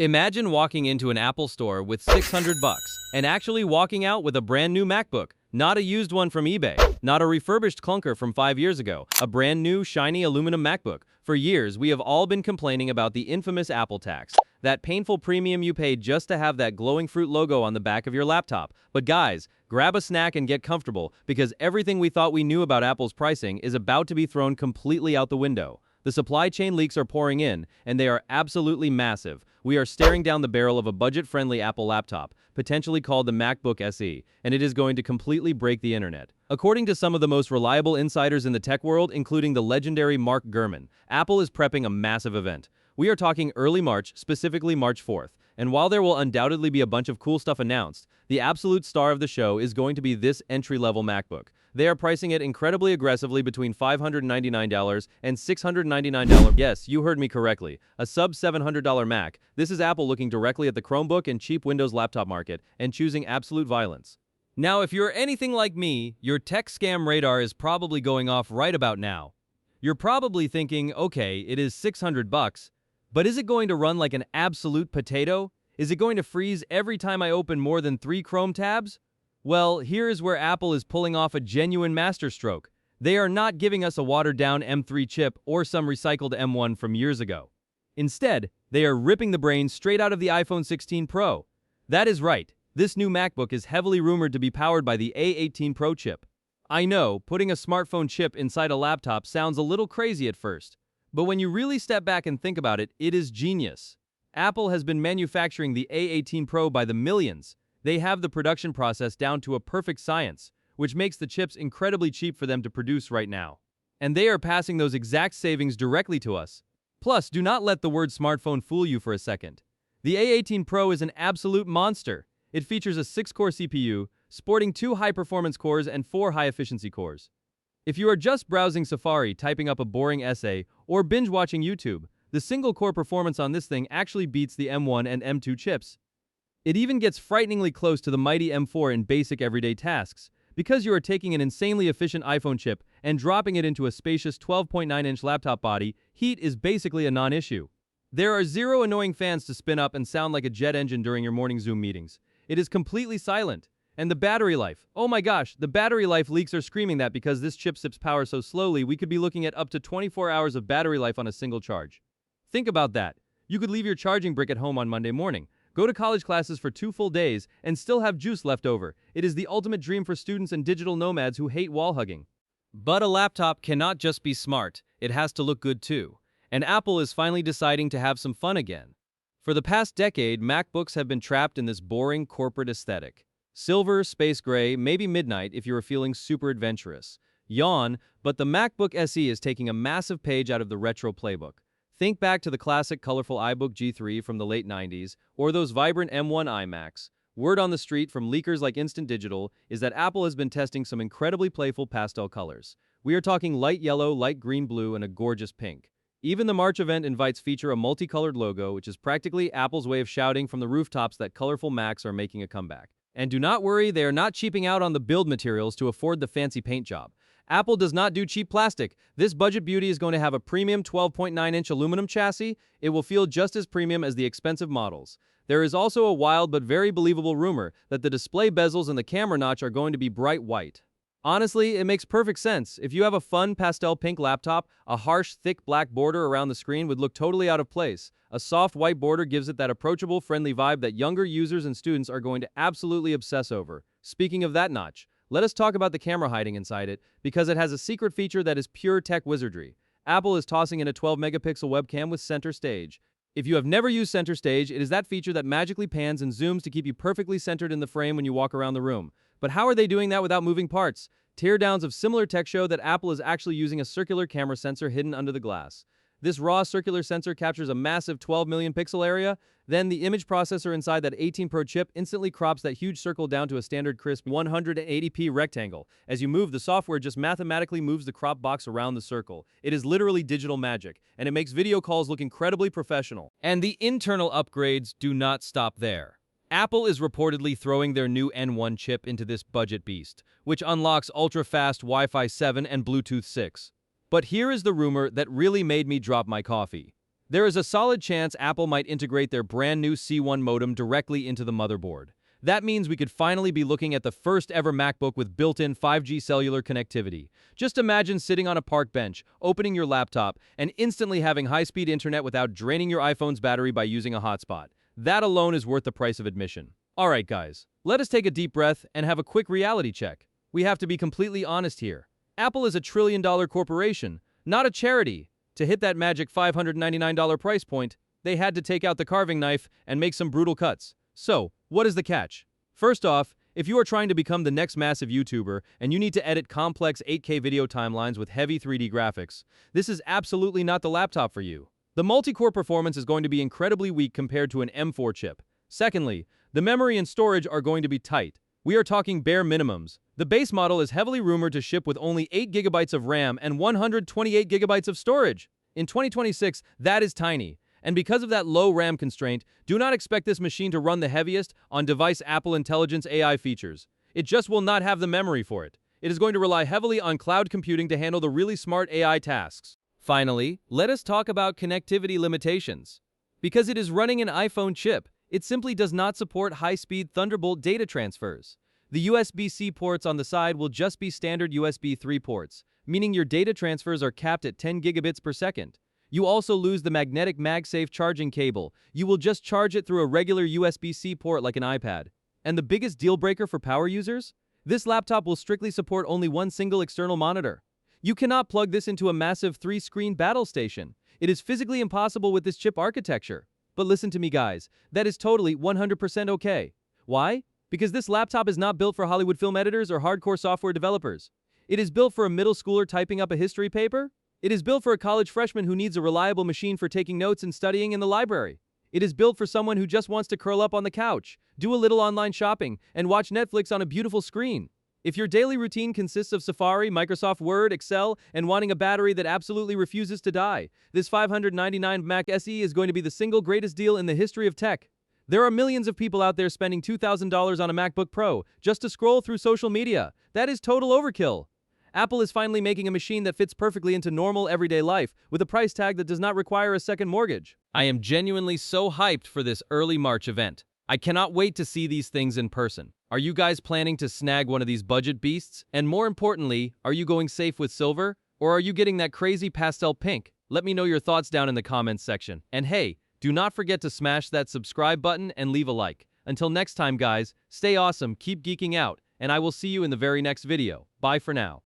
Imagine walking into an Apple store with 600 bucks and actually walking out with a brand new MacBook. Not a used one from eBay, not a refurbished clunker from 5 years ago, a brand new shiny aluminum MacBook. For years, we have all been complaining about the infamous Apple tax, that painful premium you paid just to have that glowing fruit logo on the back of your laptop. But guys, grab a snack and get comfortable, because everything we thought we knew about Apple's pricing is about to be thrown completely out the window. The supply chain leaks are pouring in, and they are absolutely massive. We are staring down the barrel of a budget-friendly Apple laptop, potentially called the MacBook SE, and it is going to completely break the internet. According to some of the most reliable insiders in the tech world, including the legendary Mark Gurman, Apple is prepping a massive event. We are talking early March, specifically March 4th, and while there will undoubtedly be a bunch of cool stuff announced, the absolute star of the show is going to be this entry-level MacBook. They are pricing it incredibly aggressively between $599 and $699. Yes, you heard me correctly. A sub-$700 Mac. This is Apple looking directly at the Chromebook and cheap Windows laptop market and choosing absolute violence. Now, if you're anything like me, your tech scam radar is probably going off right about now. You're probably thinking, okay, it is 600 bucks, but is it going to run like an absolute potato? Is it going to freeze every time I open more than 3 Chrome tabs? Well, here is where Apple is pulling off a genuine masterstroke. They are not giving us a watered-down M3 chip or some recycled M1 from years ago. Instead, they are ripping the brains straight out of the iPhone 16 Pro. That is right, this new MacBook is heavily rumored to be powered by the A18 Pro chip. I know, putting a smartphone chip inside a laptop sounds a little crazy at first, but when you really step back and think about it, it is genius. Apple has been manufacturing the A18 Pro by the millions. They have the production process down to a perfect science, which makes the chips incredibly cheap for them to produce right now. And they are passing those exact savings directly to us. Plus, do not let the word smartphone fool you for a second. The A18 Pro is an absolute monster. It features a 6-core CPU, sporting 2 high-performance cores and 4 high-efficiency cores. If you are just browsing Safari, typing up a boring essay, or binge-watching YouTube, the single-core performance on this thing actually beats the M1 and M2 chips. It even gets frighteningly close to the mighty M4 in basic everyday tasks, because you are taking an insanely efficient iPhone chip and dropping it into a spacious 12.9-inch laptop body. Heat is basically a non-issue. There are 0 annoying fans to spin up and sound like a jet engine during your morning Zoom meetings. It is completely silent. And the battery life. Oh my gosh, the battery life leaks are screaming that because this chip sips power so slowly, we could be looking at up to 24 hours of battery life on a single charge. Think about that. You could leave your charging brick at home on Monday morning, go to college classes for 2 full days, and still have juice left over. It is the ultimate dream for students and digital nomads who hate wall hugging. But a laptop cannot just be smart, it has to look good too. And Apple is finally deciding to have some fun again. For the past decade, MacBooks have been trapped in this boring corporate aesthetic. Silver, space gray, maybe midnight if you are feeling super adventurous. Yawn, but the MacBook SE is taking a massive page out of the retro playbook. Think back to the classic colorful iBook G3 from the late 90s, or those vibrant M1 iMacs. Word on the street from leakers like Instant Digital is that Apple has been testing some incredibly playful pastel colors. We are talking light yellow, light green blue, and a gorgeous pink. Even the March event invites feature a multicolored logo, which is practically Apple's way of shouting from the rooftops that colorful Macs are making a comeback. And do not worry, they are not cheaping out on the build materials to afford the fancy paint job. Apple does not do cheap plastic. This budget beauty is going to have a premium 12.9-inch aluminum chassis. It will feel just as premium as the expensive models. There is also a wild but very believable rumor that the display bezels and the camera notch are going to be bright white. Honestly, it makes perfect sense. If you have a fun pastel pink laptop, a harsh, thick black border around the screen would look totally out of place. A soft white border gives it that approachable, friendly vibe that younger users and students are going to absolutely obsess over. Speaking of that notch, let us talk about the camera hiding inside it, because it has a secret feature that is pure tech wizardry. Apple is tossing in a 12-megapixel webcam with Center Stage. If you have never used Center Stage, it is that feature that magically pans and zooms to keep you perfectly centered in the frame when you walk around the room. But how are they doing that without moving parts? Teardowns of similar tech show that Apple is actually using a circular camera sensor hidden under the glass. This raw circular sensor captures a massive 12 million pixel area. Then the image processor inside that 18 Pro chip instantly crops that huge circle down to a standard crisp 180p rectangle. As you move, the software just mathematically moves the crop box around the circle. It is literally digital magic, and it makes video calls look incredibly professional. And the internal upgrades do not stop there. Apple is reportedly throwing their new N1 chip into this budget beast, which unlocks ultra-fast Wi-Fi 7 and Bluetooth 6. But here is the rumor that really made me drop my coffee. There is a solid chance Apple might integrate their brand new C1 modem directly into the motherboard. That means we could finally be looking at the first ever MacBook with built-in 5G cellular connectivity. Just imagine sitting on a park bench, opening your laptop, and instantly having high-speed internet without draining your iPhone's battery by using a hotspot. That alone is worth the price of admission. Alright guys, let us take a deep breath and have a quick reality check. We have to be completely honest here. Apple is a trillion-dollar corporation, not a charity. To hit that magic $599 price point, they had to take out the carving knife and make some brutal cuts. So, what is the catch? First off, if you are trying to become the next massive YouTuber and you need to edit complex 8K video timelines with heavy 3D graphics, this is absolutely not the laptop for you. The multi-core performance is going to be incredibly weak compared to an M4 chip. Secondly, the memory and storage are going to be tight. We are talking bare minimums. The base model is heavily rumored to ship with only 8 GB of RAM and 128 GB of storage. In 2026, that is tiny. And because of that low RAM constraint, do not expect this machine to run the heaviest on-device Apple Intelligence AI features. It just will not have the memory for it. It is going to rely heavily on cloud computing to handle the really smart AI tasks. Finally, let us talk about connectivity limitations. Because it is running an iPhone chip, it simply does not support high-speed Thunderbolt data transfers. The USB-C ports on the side will just be standard USB 3 ports, meaning your data transfers are capped at 10 gigabits per second. You also lose the magnetic MagSafe charging cable. You will just charge it through a regular USB-C port like an iPad. And the biggest deal breaker for power users? This laptop will strictly support only one single external monitor. You cannot plug this into a massive 3-screen battle station. It is physically impossible with this chip architecture. But listen to me guys, that is totally 100% okay. Why? Because this laptop is not built for Hollywood film editors or hardcore software developers. It is built for a middle schooler typing up a history paper. It is built for a college freshman who needs a reliable machine for taking notes and studying in the library. It is built for someone who just wants to curl up on the couch, do a little online shopping, and watch Netflix on a beautiful screen. If your daily routine consists of Safari, Microsoft Word, Excel, and wanting a battery that absolutely refuses to die, this $599 Mac SE is going to be the single greatest deal in the history of tech. There are millions of people out there spending $2,000 on a MacBook Pro just to scroll through social media. That is total overkill. Apple is finally making a machine that fits perfectly into normal everyday life with a price tag that does not require a second mortgage. I am genuinely so hyped for this early March event. I cannot wait to see these things in person. Are you guys planning to snag one of these budget beasts? And more importantly, are you going safe with silver? Or are you getting that crazy pastel pink? Let me know your thoughts down in the comments section. And hey, do not forget to smash that subscribe button and leave a like. Until next time guys, stay awesome, keep geeking out, and I will see you in the very next video. Bye for now.